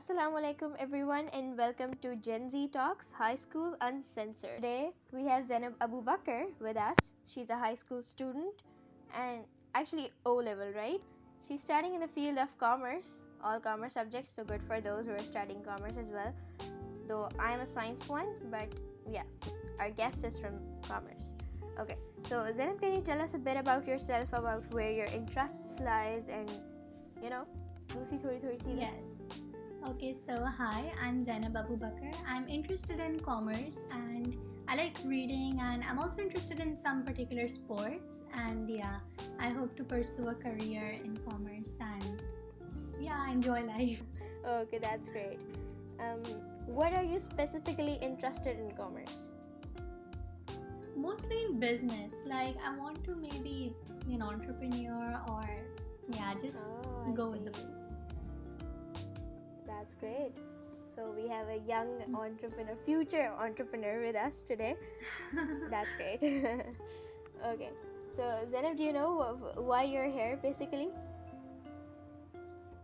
Assalamu alaikum everyone and welcome to GenZ Talks, Highschool Uncensored. Today we have Zainab Abubakar with us. She's a high school student and actually O-level, right? She's studying in the field of commerce, all commerce subjects, so good for those who are studying commerce as well. Though I'm a science one, but yeah, our guest is from commerce. Okay, so Zainab, can you tell us a bit about yourself, about where your interests lies and, दूसरी थोड़ी चीज़ें? Yes. Okay, so hi, I'm Zainab Abubakar. I'm interested in commerce and I like reading, and I'm also interested in some particular sports, and yeah, I hope to pursue a career in commerce and yeah, enjoy life. Okay, that's great. What are you specifically interested in commerce? Mostly in business. Like I want to maybe be an entrepreneur or yeah, just go with the flow. That's great. So we have a young entrepreneur, future entrepreneur with us today. That's great. Okay. So Zainab, do you know why you're here basically?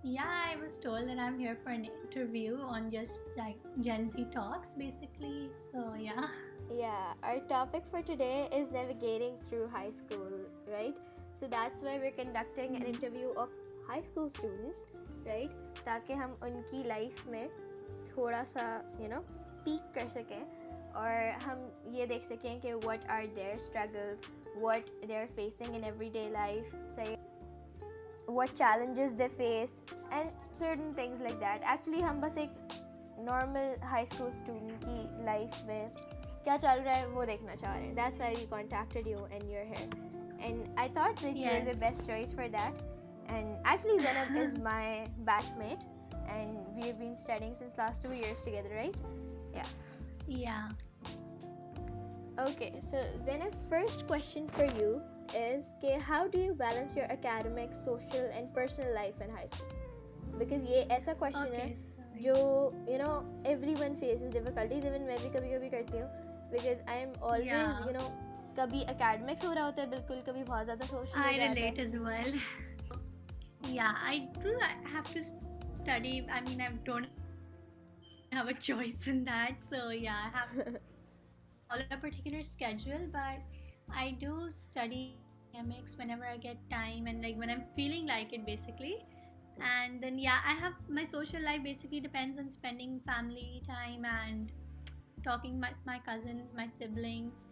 Yeah, I was told that I'm here for an interview on just like GenZ Talks basically. So yeah. Yeah, our topic for today is navigating through high school, right? So that's why we're conducting an interview of high school students, right? ताकि हम उनकी life में थोड़ा सा peak कर सकें और हम ये देख सकें कि what are their struggles, what they're facing in everyday life, say what challenges they face and certain things like that. Actually हम बस एक normal high school student की life में क्या चल रहा है वो देखना चाह रहे हैं. That's why we contacted you and you're here. And I thought that you're the best choice for that. And actually Zainab is my batchmate and we've been studying since last 2 years together, right? Yeah. Okay, so Zainab, first question for you is how do you balance your academic, social and personal life in high school? Because ये ऐसा question है जो everyone faces difficulties, even मैं भी कभी-कभी करती हूँ, because I am always कभी academics हो रहा होता है बिल्कुल, कभी बहुत ज़्यादा social I relate as well. Yeah, I do have to study. I mean, I don't have a choice in that. So yeah, I have to follow a particular schedule, but I do study academics whenever I get time and like when I'm feeling like it basically. And then yeah, I have my social life basically depends on spending family time and talking with my cousins, my siblings,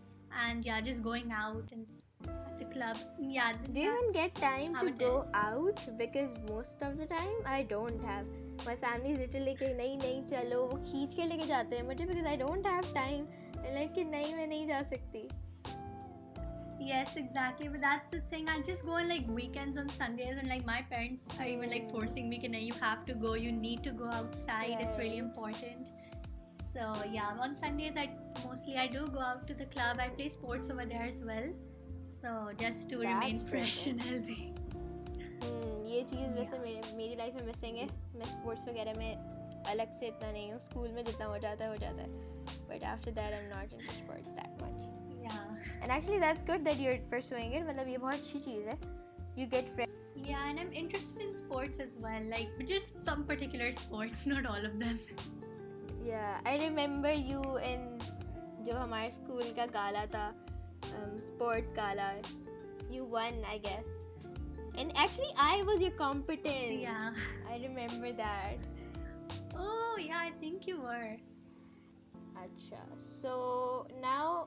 and yeah, just going out and at the club. Yeah. Do you even get time to go out? Because most of the time I don't have. My family is literally कि नहीं चलो, वो खींच के लेके जाते हैं मुझे, because I don't have time. And like कि नहीं मैं नहीं जा सकती. Yes, exactly. But that's the thing. I just go on like weekends on Sundays, and like my parents are even like forcing me, you have to go. You need to go outside. Yeah. It's really important. So yeah, on Sundays I do go out to the club. I play sports over there as well. So just to remain fresh and healthy. ये चीज़ वैसे मेरी life में missing है. मैं sports वगैरह में अलग से इतना नहीं हूँ. स्कूल में जितना हो जाता है. But after that I'm not into sports that much. Yeah. And actually that's good that you're pursuing it. मतलब ये बहुत अच्छी चीज़ है. You get fresh. Yeah, and I'm interested in sports as well. Like just some particular sports, not all of them. Yeah, I remember you in जो हमारे school का गाला था, sports gala. You won, I guess. And actually, I was your competent. Yeah. I remember that. Oh, yeah, I think you were. अच्छा. So now,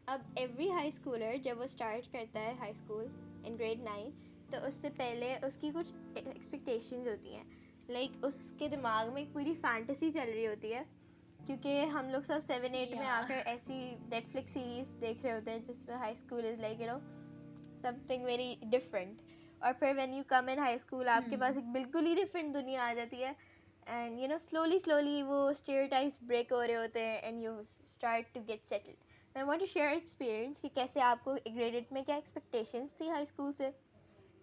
अब every high schooler जब वो start करता है high school in grade 9, तो उससे पहले उसकी कुछ expectations होती हैं. Like उसके दिमाग में एक पूरी fantasy चल रही होती है. क्योंकि हम लोग सब 7-8 में आकर ऐसी Netflix series देख रहे होते हैं जिसमें high school is like something very different. और फिर when you come in high school आपके पास एक बिल्कुल ही different दुनिया आ जाती है. And slowly वो stereotypes break हो रहे होते हैं and you start to get settled. So I want to share experience कि कैसे आपको grade 8 में क्या expectations थी high school से,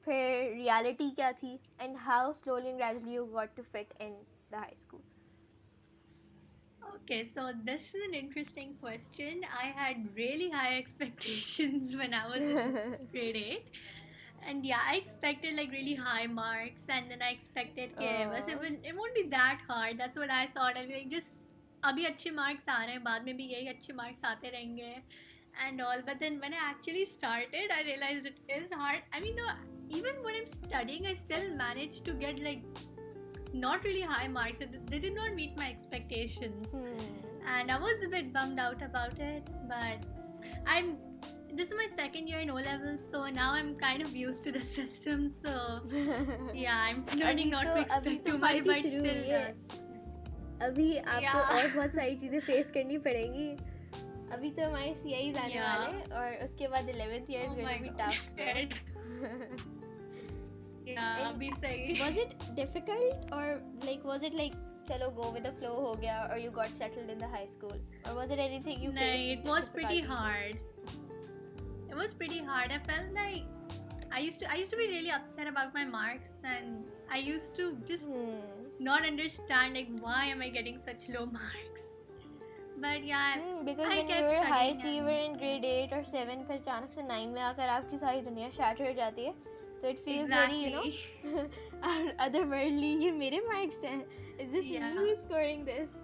फिर reality क्या थी, and how slowly and gradually you got to fit in the high school. Okay, so this is an interesting question. I had really high expectations when I was in grade 8. And yeah, I expected like really high marks, and then I expected कि बस Oh. it won't be that hard. That's what I thought. I mean, like, just अभी अच्छे marks आ रहे हैं, बाद में भी यही अच्छे marks आते रहेंगे and all. But then when I actually started, I realized it is hard. I mean, no, even when I'm studying, I still managed to get like not really high marks. They did not meet my expectations, and I was a bit bummed out about it. But this is my second year in O levels, so now I'm kind of used to the system. So yeah, I'm learning not to expect too much, but it still does. अभी आपको और बहुत सारी चीजें face करनी पड़ेंगी. अभी तो हमारे CIs आने वाले हैं और उसके बाद 11th year is going to be tough. Yeah, अभी सही. Was it difficult or like was it like चलो go with the flow हो गया or you got settled in the high school or was it anything you faced? No, it was pretty hard. It was pretty hard. I felt like I used to be really upset about my marks, and I used to just not understand like why am I getting such low marks. But yeah, because I when kept you're a high studying achiever in grade 8 or 7 फिर अचानक से 9 में आकर आपकी सारी दुनिया shatter हो जाती है, तो it feels very, you know, otherworldly. ये मेरे marks हैं. Is this me who is scoring this?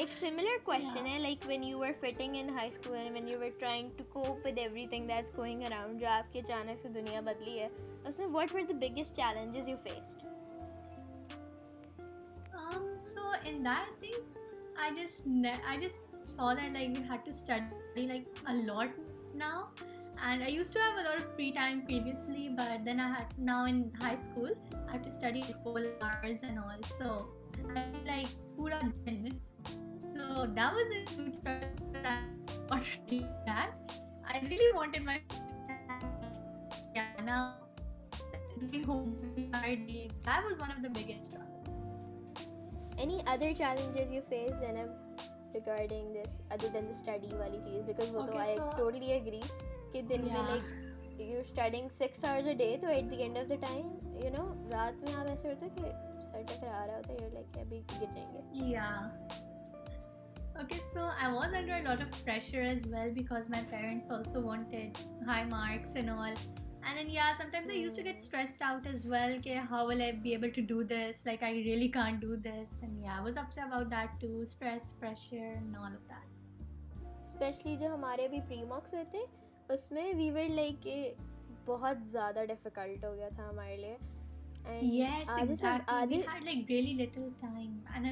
एक similar question है, like when you were fitting in high school and when you were trying to cope with everything that's going around, जो आपके अचानक से दुनिया बदली है, उसमें what were the biggest challenges you faced? So in that thing, I just saw that like we had to study like a lot now, and I used to have a lot of free time previously, but then now in high school I have to study whole hours and all, so I feel like pura din. So that was a huge struggle. I wanted to do that. I really wanted my now doing homework. That was one of the biggest struggles. Any other challenges you faced, Zainab, regarding this other than the study वाली चीज़? Because वो तो I totally agree कि दिन में like you're studying 6 hours a day, तो at the end of the time, you know, रात में आप ऐसे होता है कि सर टकरा रहा होता है, you're like अभी गिर जाएंगे. Yeah. Okay, so I was under a lot of pressure as well because my parents also wanted high marks and all. And then yeah, sometimes I used to get stressed out as well. Okay, how will I be able to do this? Like I really can't do this. And yeah, I was upset about that too. Stress, pressure, and all of that. Especially जो हमारे अभी pre-mocks हुए थे, उसमें we were like बहुत ज़्यादा difficult हो गया था हमारे लिए. And yes, exactly. We had like really little time and a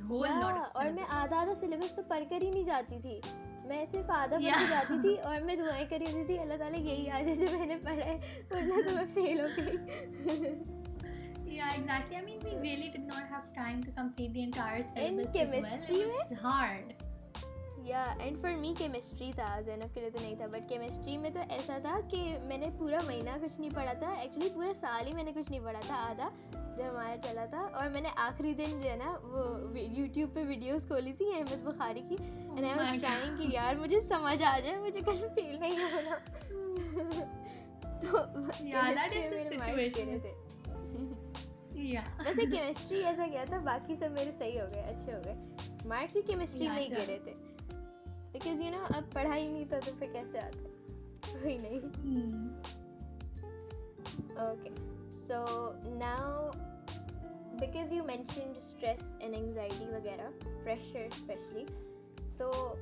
whole lot of syllabus. और मैं आधा syllabus तो पढ़कर ही नहीं जाती थी. मैं सिर्फ आधा पढ़ के जाती थी और मैं दुआएं करी होती थी, अल्लाह ताला यही आज जो मैंने पढ़ा है, वरना तो मैं फेल हो गई. Yeah, exactly. I mean, we really did not have time to complete the entire syllabus as well. It was hard. Yeah, and for me chemistry था, ज़ैनब के लिए तो नहीं था, but chemistry में तो ऐसा था कि मैंने पूरा महीना कुछ नहीं पढ़ा था, actually पूरा साल ही मैंने कुछ नहीं पढ़ा था, आधा जो हमारा चला था, और मैंने आखिरी दिन जो है ना वो YouTube पे वीडियोस खोली थी अहमद बुखारी की, and I was trying कि यार मुझे समझ आ जाए, मुझे कल फेल नहीं होना. तो yeah, that is the situation. Yeah. वैसे chemistry ऐसा गया था, बाकी सब मेरे सही हो गए, अच्छे हो गए, मार्क्स भी chemistry में ही गिरे थे. Because you know, अब पढ़ा ही नहीं था तो फिर कैसे आता? कोई नहीं. Okay, so now because you mentioned stress and anxiety वगैरह, pressure especially, so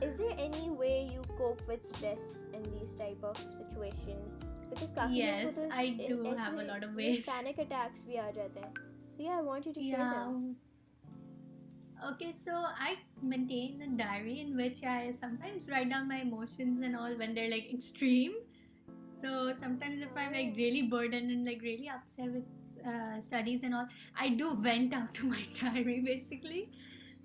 is there any way you cope with stress in these type of situations? Because काफी लोगों को तो I do have a lot of ways. Panic attacks भी आ जाते हैं. So yeah, I want you to share them. Okay, so I maintain a diary in which I sometimes write down my emotions and all when they're like extreme. So sometimes if I'm like really burdened and like really upset with studies and all, I do vent out to my diary basically.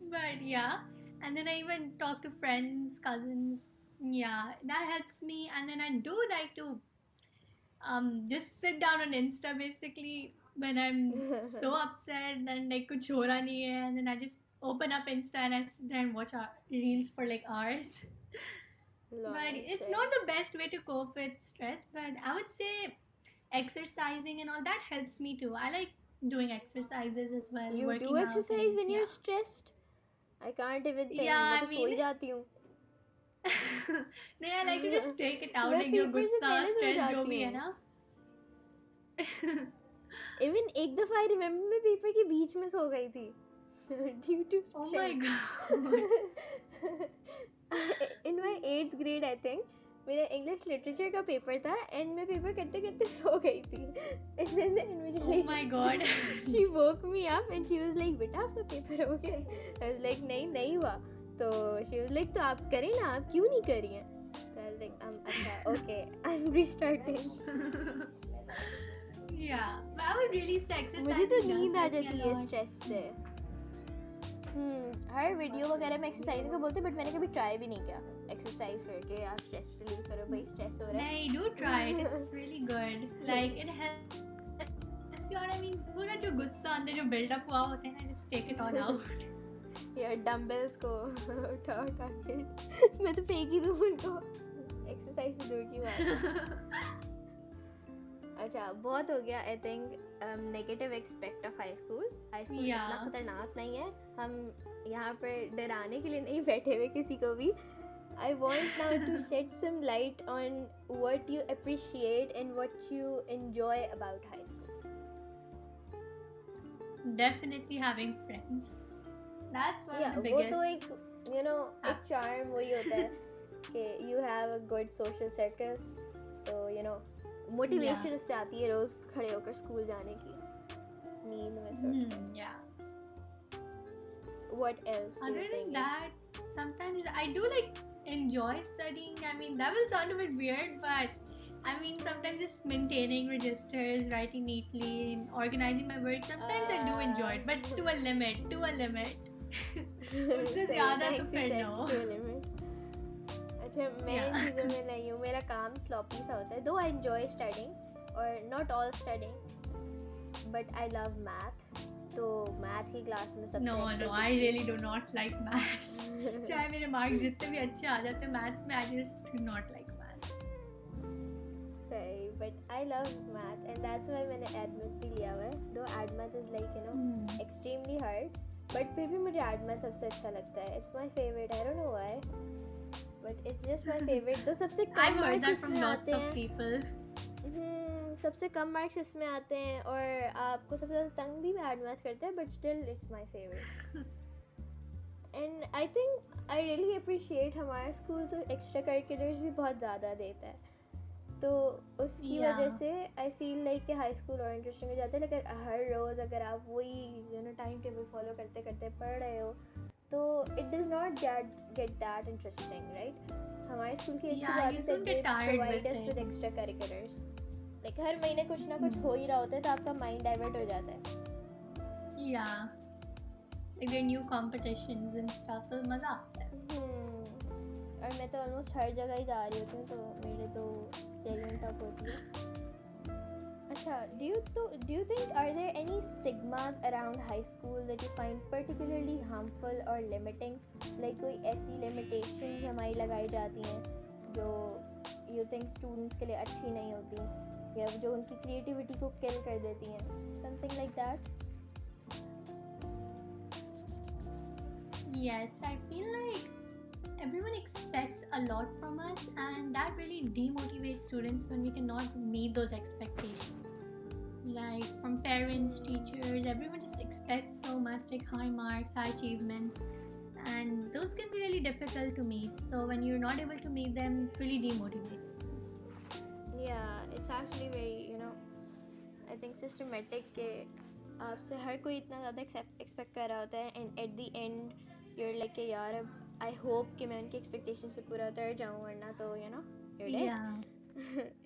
But yeah, and then I even talk to friends, cousins. Yeah, that helps me. And then I do like to just sit down on Insta basically when I'm so upset and like kuch ho raha nahi hai, and then I just open up Insta and I sit there and watch reels for like hours. But it's not the best way to cope with stress, but I would say exercising and all that helps me too. I like doing exercises as well. You do exercise when you're stressed? I can't even think. मैं तो सो ही जाती हूँ. नहीं, I like to just take it out, मैं like जो paper से गुस्सा पहले सो स्ट्रेस जो जाती भी है हूँ. ना. इवन एक दफा आई रिमेम्बर मैं पेपर के बीच में सो गई थी due to Oh my god. In my 8th grade I think मेरा इंग्लिश लिटरेचर का पेपर था एंड मैं पेपर करते करते सो गई थी and then the Oh invigilator my god. she woke me up and she was like बेटा आपका पेपर हो गया. I was like नहीं हुआ. तो she was like तो आप करें ना, आप क्यों नहीं करी हैं. So I was like अच्छा okay I'm restarting. Yeah, but I would really say exercising मुझे तो does नींद आ help me a जाती है lot. स्ट्रेस से. हर वीडियो वगैरह में एक्सरसाइज का बोलते हैं बट मैंने कभी ट्राई भी नहीं किया एक्सरसाइज करके यार स्ट्रेस रिलीव करो भाई स्ट्रेस हो रहा है. नहीं, do try it. It's really good. Like it helps you out. I mean, पूरा जो गुस्सा अंदर जो build-up हुआ होता है ना, just take it all out. यार डंबल्स को उठा के मैं तो फेंक ही दूँ उनको. एक्सरसाइज से दूर की बात. अच्छा बहुत हो गया I think negative aspect of high school Yeah. इतना खतरनाक नहीं है. हम यहाँ पर डराने के लिए नहीं बैठे हुए किसी को भी. I want now to shed some light on what you appreciate and what you enjoy about high school. Definitely having friends. That's one Yeah, of the वो biggest. तो एक you know एक happiness. charm वही होता है कि you have a good social circle. तो you know motivation उससे आती है रोज खड़े होकर स्कूल जाने की नींद में सो. Yeah. What else do Other you than think that, sometimes I do like enjoy studying. I mean, that will sound a bit weird, but I mean, sometimes just maintaining registers, writing neatly, and organizing my work. Sometimes I do enjoy it, but to a limit. To a limit. उससे ज़्यादा तो फिर no. अच्छा मैं इन Yeah. चीज़ों में नहीं हूँ. मेरा काम स्लॉपी सा होता है. Though I enjoy studying or not all studying, but I love math. तो मैथ की क्लास में सबसे No, I really do not like maths. चाहे मेरे मार्क्स जितने भी अच्छे आ जाते हैं maths में, I just do not like maths. सही. But I love math and that's why मैंने AdMath भी लिया हुआ है. Though AdMath is like you know extremely hard, but फिर भी मुझे AdMath सबसे अच्छा लगता है. It's my favorite. I don't know why, but it's just my favorite. तो सबसे I've come heard marks that from इसमें lots आते of हैं. people. सबसे कम मार्क्स इसमें आते हैं और आपको सबसे ज़्यादा तंग भी AdMath करता है. But still it's my favorite. And I think I really appreciate हमारा स्कूल तो एक्स्ट्रा करिकुलर्स भी बहुत ज़्यादा देता है. तो उसकी Yeah. वजह से आई फील लाइक कि हाई स्कूल और इंटरेस्टिंग हो जाता है. लेकिन हर रोज़ अगर आप वही you know time table follow करते करते पढ़ रहे हो तो it does not get that interesting right. हमारे स्कूल की अच्छी Yeah, बात you है soon that they get tired provide with us with it. extra curriculars. Like हर महीने कुछ ना कुछ हो ही रहा होता है तो आपका माइंड डाइवर्ट हो जाता है. Yeah. Like there are new competitions and stuff, तो मज़ा आता है. और मैं तो ऑलमोस्ट हर जगह ही जा रही होती हूँ तो मेरे तो चेरी ऑन टॉप होती है. अच्छा do you think are there any stigmas around high school that you find particularly harmful or limiting? Like कोई ऐसी limitations हमारी लगाई जाती हैं जो you think students के लिए अच्छी नहीं होती या जो उनकी creativity को kill कर देती हैं, something like that? Yes, I feel like everyone expects a lot from us, and that really demotivates students when we cannot meet those expectations. Like from parents, teachers, everyone just expects so much, like high marks, high achievements, and those can be really difficult to meet. So when you're not able to meet them, it really demotivates. Yeah, it's actually very I think systematic के आपसे हर कोई इतना ज़्यादा expect कर रहा होता है and at the end you're like कि यार अब I hope कि मैं उनकी एक्सपेक्टेशन से पूरा उतर जाऊँ वरना तो you're dead. Yeah.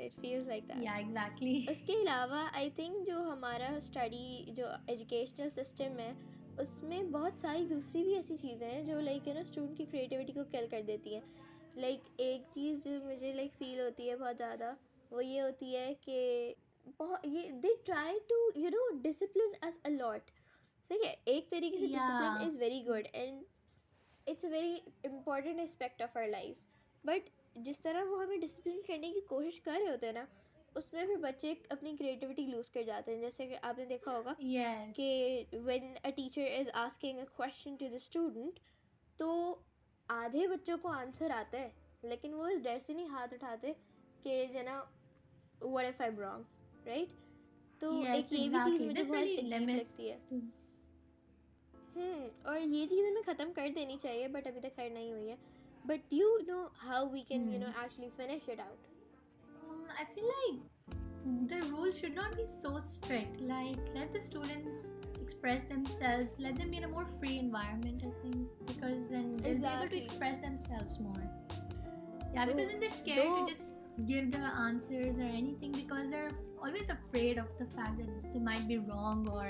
It feels like that. Yeah, exactly. उसके अलावा I think जो हमारा स्टडी जो एजुकेशनल सिस्टम है उसमें बहुत सारी दूसरी भी ऐसी चीज़ें हैं जो लाइक स्टूडेंट की क्रिएटिविटी को किल कर देती हैं. लाइक एक चीज़ जो मुझे लाइक फील होती है बहुत ज़्यादा वो ये होती है कि ये they try to discipline us a lot. सही है एक तरीके से discipline Yeah. Is very good and it's a very important aspect of our lives. But जिस तरह वो हमें डिसिप्लिन करने की कोशिश कर रहे होते हैं ना उसमें फिर बच्चे अपनी क्रिएटिविटी लूज़ कर जाते हैं. जैसे कि आपने देखा होगा Yes. कि when a teacher is asking a question to the student तो आधे बच्चों को आंसर आता है लेकिन वो इस डर से नहीं हाथ उठाते कि जो ना what if I'm wrong, right? तो Yes, एक ये भी चीज़ exactly. मुझे This बहुत really अजीब limits लगती है. students. और ये चीज़ हमें ख़त्म कर देनी चाहिए, बट अभी तक खैर नहीं हुई है. But you know how we can, actually finish it out. I feel like the rules should not be so strict. Like, let the students express themselves, let them be in a more free environment, I think, because then they'll be able to Exactly. express themselves more. Yeah, because then they're scared Though- to just give the answers or anything because they're always afraid of the fact that they might be wrong or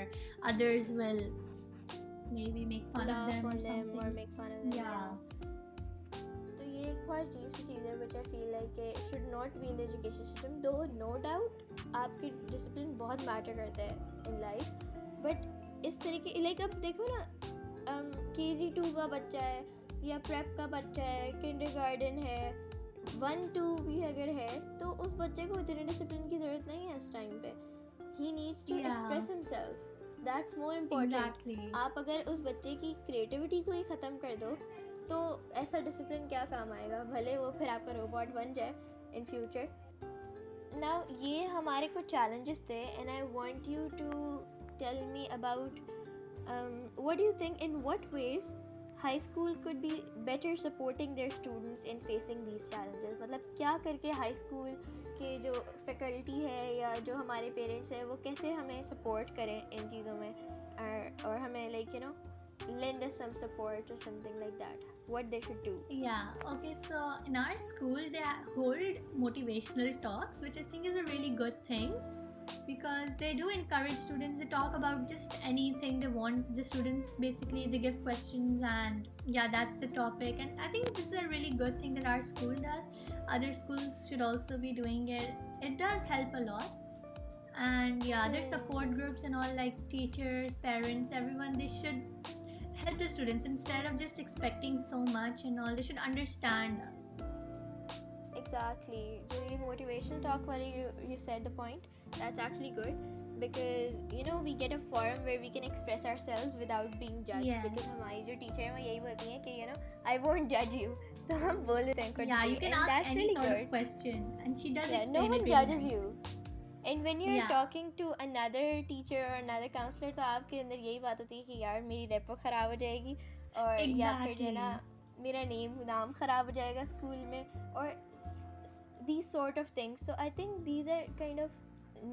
others will maybe make fun of laugh them or on them something. or make fun of them. Yeah. तो ये एक बहुत अजीब सी चीज़ है which I feel like it should not be in the education system. Though no doubt आपकी discipline बहुत matter करता है in life, but इस तरीके like अब देखो ना KG2 का बच्चा है या prep का बच्चा है, kindergarten है, 1-2 भी अगर है तो उस बच्चे को इतने discipline की ज़रूरत नहीं है इस टाइम पे. He needs to express himself. That's more important. Exactly. आप अगर उस बच्चे की क्रिएटिविटी को ही ख़त्म कर दो तो ऐसा डिसिप्लिन क्या काम आएगा, भले वो फिर आपका रोबोट बन जाए इन फ्यूचर. नाउ ये हमारे कुछ चैलेंजेस थे and I want you to tell me about what do you think in what ways high school could be better supporting their students in facing these challenges. मतलब क्या करके high school के जो faculty है या जो हमारे पेरेंट्स हैं वो कैसे हमें सपोर्ट करें इन चीज़ों में और हमें like lend us some support or something like that, what they should do. Yeah, okay, so in our school they hold motivational talks, which I think is a really good thing because they do encourage students to talk about just anything they want. The students basically they give questions and yeah, that's the topic, and I think this is a really good thing that our school does. Other schools should also be doing it. It does help a lot. And yeah, there's support groups and all, like teachers, parents, everyone, they should help the students instead of just expecting so much and all. They should understand us. Exactly. जो ये motivational talk वाली you said the point, that's actually good because we get a forum where we can express ourselves without being judged. Yes. Because हमारी जो teacher है वो यही बोलती हैं कि I won't judge you. तो हम बोल देते हैं कुछ Yeah, भी, you can and ask that's any really sort good. of question and she does Yeah, explain no one it really judges nice. you. And when you're Yeah. talking to another teacher or another counselor तो आपके अंदर यही बात होती है कि यार मेरी रेपो ख़राब हो जाएगी और या फिर जो है ना मेरा नाम ख़राब हो जाएगा स्कूल में और these sort of things. So I think these are kind of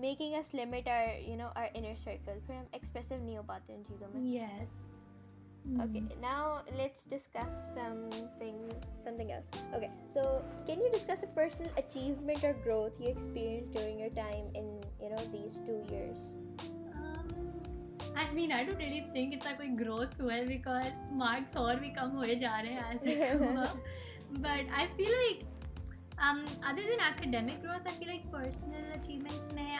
making us limit our our inner circle. फिर हम expressive नहीं हो पाते उन चीज़ों में. Yes. Okay, now let's discuss something else. Okay, so can you discuss a personal achievement or growth you experienced during your time in these 2 years? I mean, I don't really think इतना कोई growth हुआ है because marks और भी कम हुए जा रहे हैं as I go up. But I feel like other than academic growth, I feel like personal achievements में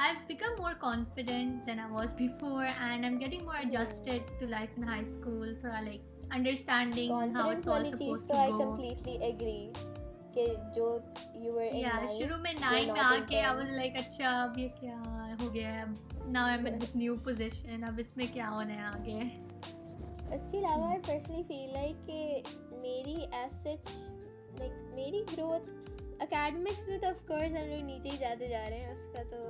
I've become more confident than I was before, and I'm getting more adjusted to life in high school, through like understanding how it's all supposed to I go. completely agree कि जो you were in Yeah, 9th, शुरू में you're 9 में not in आके I 10th. was like अच्छा अब ये क्या हो गया है, now I'm in this new position, अब इसमें क्या होना है आगे. इसके अलावा I personally feel like कि मेरी as such like मेरी growth academics में तो of course हम लोग नीचे ही जाते जा रहे हैं उसका तो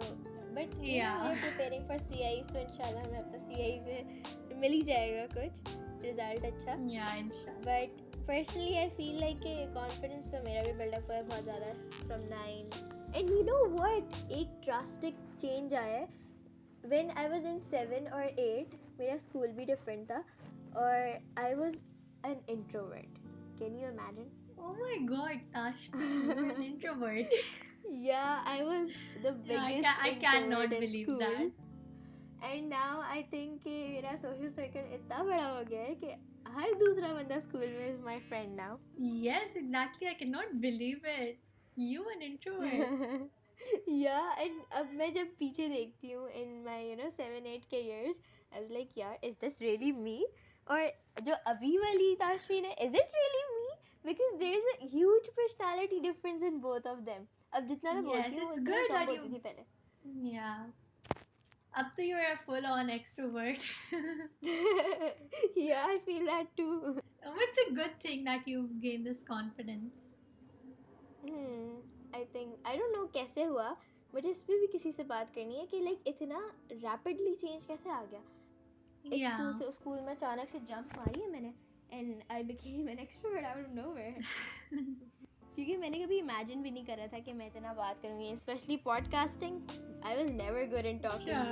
but Yeah. we're preparing for CIs तो इंशाल्लाह हमें अपना CIs में मिल ही जाएगा कुछ result अच्छा. Yeah, inshallah. But personally I feel like कि confidence तो मेरा भी build up हुआ है बहुत ज़्यादा from 9. And you know what, एक drastic change आया है when I was in 7 or 8. मेरा school भी different था और I was an introvert. Can you imagine? Oh my god, Tashmi, you're an introvert. Yeah, I was the biggest I cannot introvert in believe school. that. And now I think कि मेरा social circle इतना बड़ा हो गया है कि हर दूसरा बंदा स्कूल में is my friend now. Yes, exactly. I cannot believe it. You an introvert. Yeah, and अब मैं जब पीछे देखती हूँ in my 7-8 के years, I was like यार is this really me? और जो अभी वाली ताशमीन है, is it really me? Because there is a huge personality difference in both of them. अब जितना मैं Yes, बोलती हूँ it's उतना good कम that बोलती you- थी पहले. Yeah. Up to you're a full-on extrovert. Yeah, I feel that too. It's a good thing that you've gained this confidence. I think I don't no कैसे हुआ, मुझे इस पे भी किसी से बात करनी है कि लाइक इतना रैपिडली चेंज कैसे आ गया इस Yeah. स्कूल से उस स्कूल में अचानक से जंप मारी है मैंने and I became an extrovert out of nowhere क्योंकि मैंने कभी इमेजिन भी नहीं करा था कि मैं इतना बात करूँगी, specially podcasting. I was never good in Sure. Talking.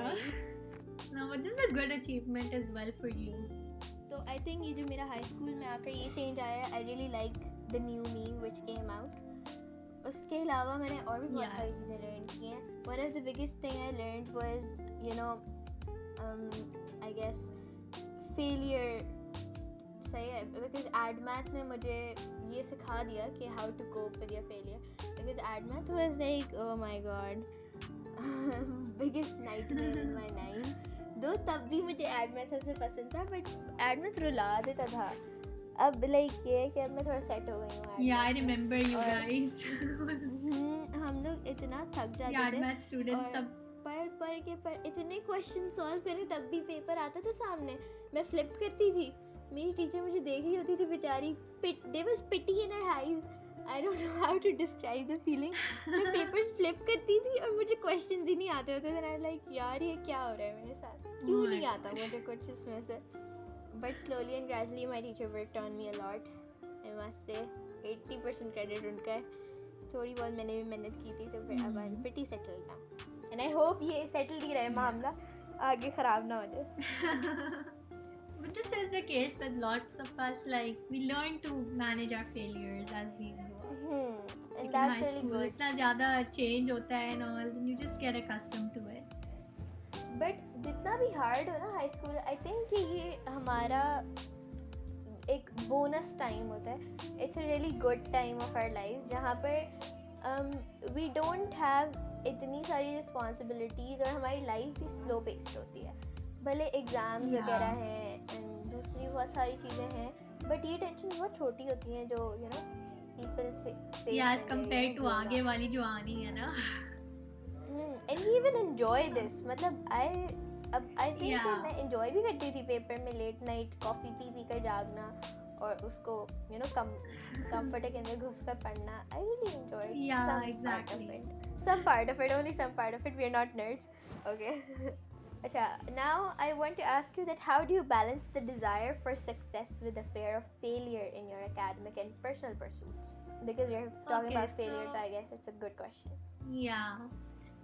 No, but this is a good achievement as well for you. तो आई थिंक ये जो मेरा हाई स्कूल में आकर ये चेंज आया, I really like the new me which came out. उसके अलावा मैंने और भी बहुत Yeah. सारी चीज़ें लर्न की हैं. One of the biggest thing I learn was you know I guess failure. सही है, बिकॉज एड मैथ ने मुझे ये सिखा दिया कि how to cope with your failure. Because add math was like oh my god biggest nightmare in my life. Though तब भी मुझे एड मैथ सबसे पसंद था, बट एड मैथ रुला देता था. अब लाइक ये है कि अब मैं थोड़ा सेट हो गई हूँ. Yeah, I remember you guys. हम लोग इतना थक Yeah, जाते थे math students और सब. पढ़ के इतने क्वेश्चन सॉल्व करें तब भी पेपर आता था सामने, मैं फ्लिप करती थी. मेरी टीचर मुझे देख रही होती थी बेचारी. There was pity in her eyes. I don't know how to describe the feeling. मैं पेपर्स फ्लिप करती थी और मुझे क्वेश्चंस ही नहीं आते होते थे. आई लाइक यार ये क्या हो रहा है मेरे साथ, क्यों नहीं आता मुझे कुछ इसमें से. But slowly and gradually my teacher worked on me a lot. I must say 80% credit उनका है. थोड़ी बहुत मैंने भी मेहनत की थी, तो फिर अब I am pretty settled now and I hope ये सेटल्ड ही रहे मामला, आगे ख़राब ना हो जाए. But this is the case with lots of us. Like we learn to manage our failures as we grow. And In that's high really school, good. इतना ज़्यादा change होता है and all, then you just get accustomed to it. But जितना भी hard हो ना high school, I think कि ये हमारा एक बोनस टाइम होता है. It's a really good time of our life जहाँ पर वी डोंट हैव इतनी सारी रिस्पॉन्सिबिलिटीज़ और हमारी लाइफ भी स्लो पेस्ड होती है. भले एग्ज़ाम्स Yeah. वगैरह हैं एंड दूसरी बहुत सारी चीज़ें हैं, बट ये टेंशन बहुत छोटी होती हैं जो you know people Yeah, as compared to आगे वाली जो आनी है ना. And we even enjoy this. मतलब आई थिंक Yeah. मैं एंजॉय भी करती थी पेपर में लेट नाइट कॉफ़ी पी कर जागना और उसको यू नो कंफर्ट के अंदर घुस कर पढ़ना. I really enjoy Yeah, exactly. some part of it, only some part of it. We are not nerds. Okay. Acha, now I want to ask you that how do you balance the desire for success with the fear of failure in your academic and personal pursuits? Because we're talking Okay, about failure, so- so I guess it's a good question. Yeah.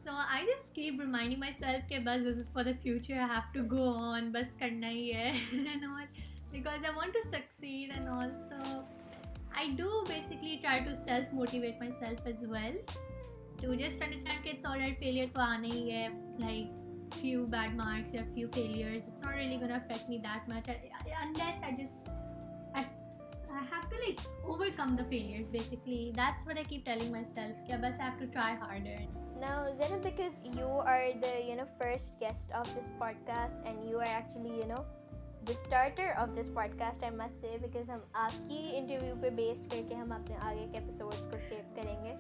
So I just keep reminding myself कि बस this is for the future. I have to go on. बस करना ही है and all, because I want to succeed and also I do basically try to self motivate myself as well to just understand कि it's alright. Failure तो आना ही है. Like few bad marks or few failures, it's not really gonna affect me that much unless I have to like overcome the failures. Basically that's what I keep telling myself कि बस I have to try harder. Now, Zainab, because you are the first guest of this podcast and you are actually the starter of this podcast, I must say, because हम आपकी interview पे based करके हम अपने आगे के episodes को shape करेंगे,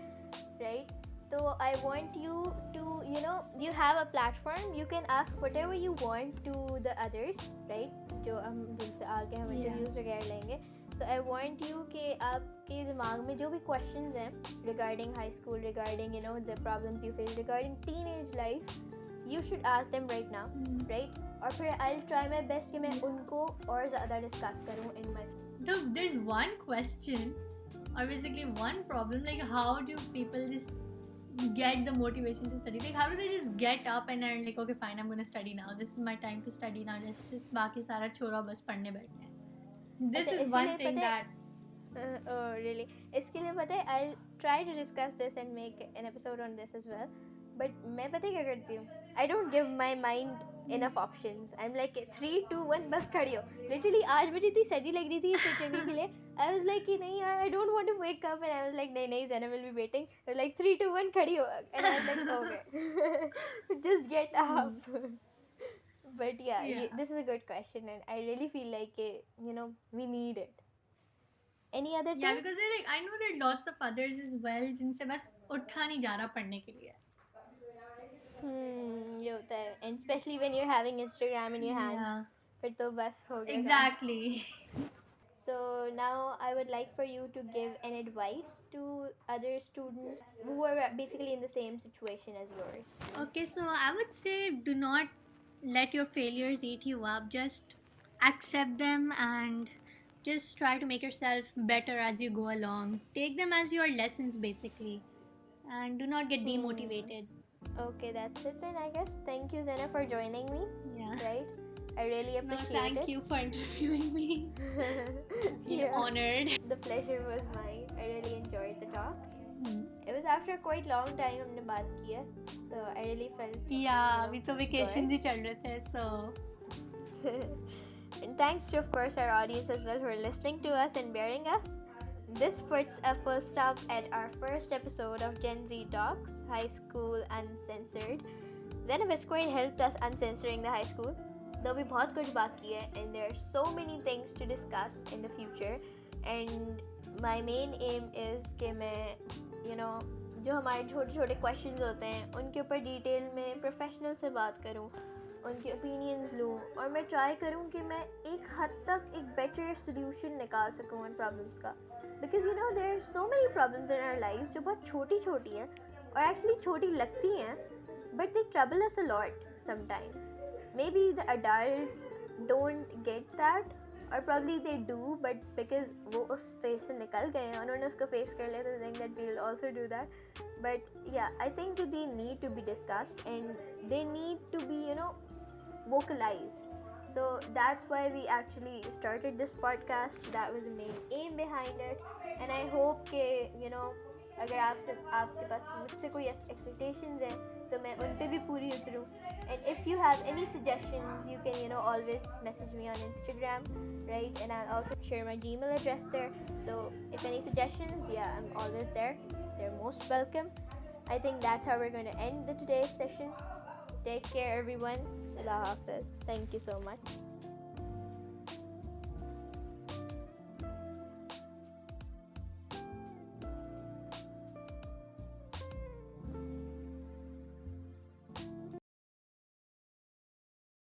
right? So I want you to you have a platform, you can ask whatever you want to the others, right? जो हम जिनसे आगे हम इंटरव्यूज वगैरह लेंगे. So I want you कि आपके दिमाग में जो भी questions हैं regarding high school, regarding the problems you face, regarding teenage life, you should ask them right now, right? और फिर I'll try my best कि मैं उनको और ज़्यादा discuss करूँ in my. There's one question or basically one problem, like how do people just get the motivation to study? Like how do they just get up and are like, okay fine, I'm gonna study now, this is my time to study now, let's just बाकी सारा छोड़ो बस पढ़ने बैठना है. This अच्छा, is one thing that oh really, इसके लिए पता है I'll try to discuss this and make an episode on this as well. But मैं पता है क्या करती हूँ, I don't give my mind enough options. I'm like 3, 2, 1 बस खड़ी हो. Literally आज मुझे इतनी सर्दी लग रही थी ये सोचने के लिए. I was like कि नहीं यार, I don't want to wake up, and I was like नहीं Zainab will be waiting. I was like 3, 2, 1 खड़ी हो, and I was like okay just get up. But yeah, this is a good question and I really feel like we need it. Any other thing? yeah, because like I know there are lots of others as well जिनसे बस उठा नहीं जा रहा पढ़ने के लिए. ये होता है, and especially when you're having Instagram in your hand, Yeah, फिर तो बस हो गया काम. exactly. So now I would like for you to give an advice to other students who are basically in the same situation as yours. Okay, so I would say do not let your failures eat you up. Just accept them and just try to make yourself better as you go along. Take them as your lessons basically, and do not get demotivated. Okay, that's it then, I guess. Thank you, Zena, for joining me. Yeah. Right? I really No, appreciate thank you for interviewing me. Feel Yeah. honored. The pleasure was mine. I really enjoyed the talk. Hmm. It was after quite long time हमने बात की है, so I really felt. Yeah, अभी तो vacations ही चल रहे थे, so. And thanks to, of course, our audience as well for listening to us and bearing us. This puts a full stop at our first episode of Gen Z Talks, High School Uncensored. Zainab has quite helped us uncensoring the high school. Though भी बहुत कुछ बाकी है, and there are so many things to discuss in the future. And my main aim is कि मैं, you know, जो हमारे छोटे छोटे questions होते हैं उनके ऊपर डिटेल में प्रोफेशनल से बात करूँ, उनके ओपिनियंस लूँ, और मैं ट्राई करूँ कि मैं एक हद तक एक बेटर सोल्यूशन निकाल सकूँ उन प्रॉब्लम्स का. Because you know there are so many problems in our life जो बहुत छोटी छोटी हैं और एक्चुअली छोटी लगती हैं, but they trouble us a lot sometimes. Maybe the adults don't get that, or probably they do, but because वो उस phase से निकल गए हैं, उन्होंने उसको face कर लिया, तो I think that we'll also do that. But yeah, I think that they need to be discussed and they need to be, you know, vocalized. So that's why we actually started this podcast. That was the main aim behind it, and I hope कि you know अगर आपके पास मुझसे कोई expectations हैं तो मैं उन पे भी पूरी उतरूँ. And if you have any suggestions, you can, you know, always message me on Instagram, right? And I'll also share my Gmail address there. So if any suggestions, yeah, I'm always there. They're most welcome. I think that's how we're going to end today's session. Take care, everyone. Allah Hafiz. Thank you so much.